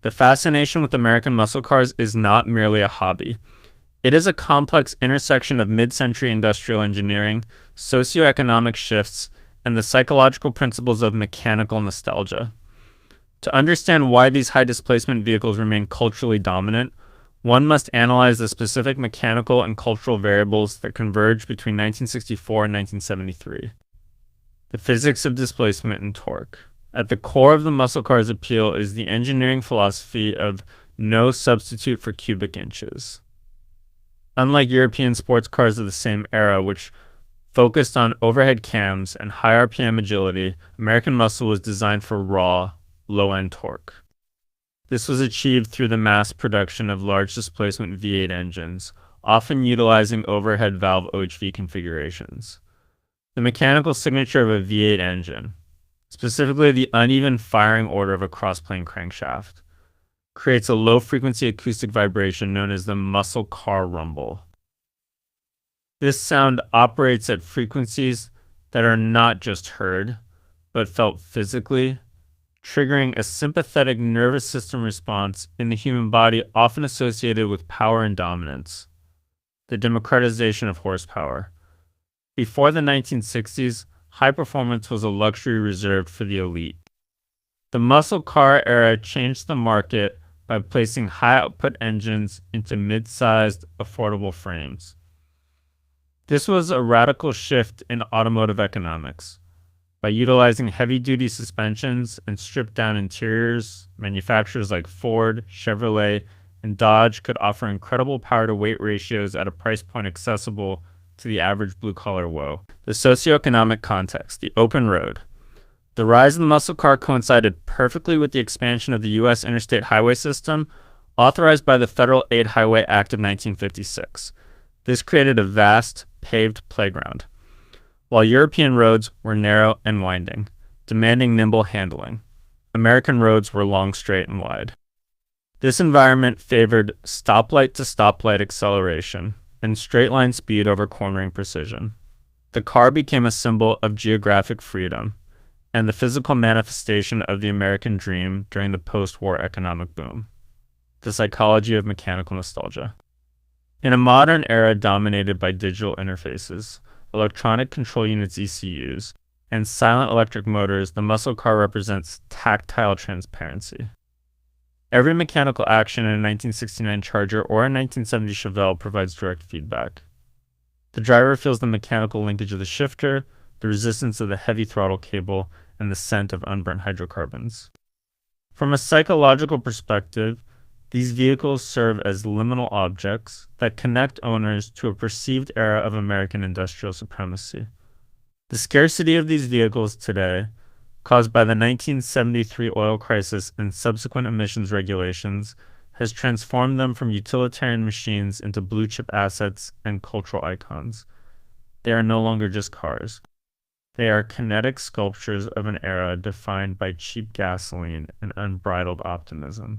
The fascination with American muscle cars is not merely a hobby. It is a complex intersection of mid-century industrial engineering, socioeconomic shifts, and the psychological principles of mechanical nostalgia. To understand why these high-displacement vehicles remain culturally dominant, one must analyze the specific mechanical and cultural variables that converge between 1964 and 1973. The physics of displacement and torque. At the core of the muscle car's appeal is the engineering philosophy of no substitute for cubic inches. Unlike European sports cars of the same era, which focused on overhead cams and high RPM agility, American muscle was designed for raw, low-end torque. This was achieved through the mass production of large displacement V8 engines, often utilizing overhead valve OHV configurations. The mechanical signature of a V8 engine, specifically the uneven firing order of a crossplane crankshaft, creates a low-frequency acoustic vibration known as the muscle car rumble. This sound operates at frequencies that are not just heard, but felt physically, triggering a sympathetic nervous system response in the human body often associated with power and dominance. The democratization of horsepower. Before the 1960s, high performance was a luxury reserved for the elite. The muscle car era changed the market by placing high-output engines into mid-sized, affordable frames. This was a radical shift in automotive economics. By utilizing heavy-duty suspensions and stripped-down interiors, manufacturers like Ford, Chevrolet, and Dodge could offer incredible power-to-weight ratios at a price point accessible to the average blue-collar woe. The socioeconomic context, the open road. The rise of the muscle car coincided perfectly with the expansion of the U.S. Interstate Highway System, authorized by the Federal Aid Highway Act of 1956. This created a vast, paved playground, while European roads were narrow and winding, demanding nimble handling. American roads were long, straight, and wide. This environment favored stoplight-to-stoplight acceleration and straight-line speed over cornering precision. The car became a symbol of geographic freedom and the physical manifestation of the American dream during the post-war economic boom. The psychology of mechanical nostalgia. In a modern era dominated by digital interfaces, electronic control units (ECUs), and silent electric motors, the muscle car represents tactile transparency. Every mechanical action in a 1969 Charger or a 1970 Chevelle provides direct feedback. The driver feels the mechanical linkage of the shifter, the resistance of the heavy throttle cable, and the scent of unburnt hydrocarbons. From a psychological perspective, these vehicles serve as liminal objects that connect owners to a perceived era of American industrial supremacy. The scarcity of these vehicles today, caused by the 1973 oil crisis and subsequent emissions regulations, has transformed them from utilitarian machines into blue-chip assets and cultural icons. They are no longer just cars. They are kinetic sculptures of an era defined by cheap gasoline and unbridled optimism.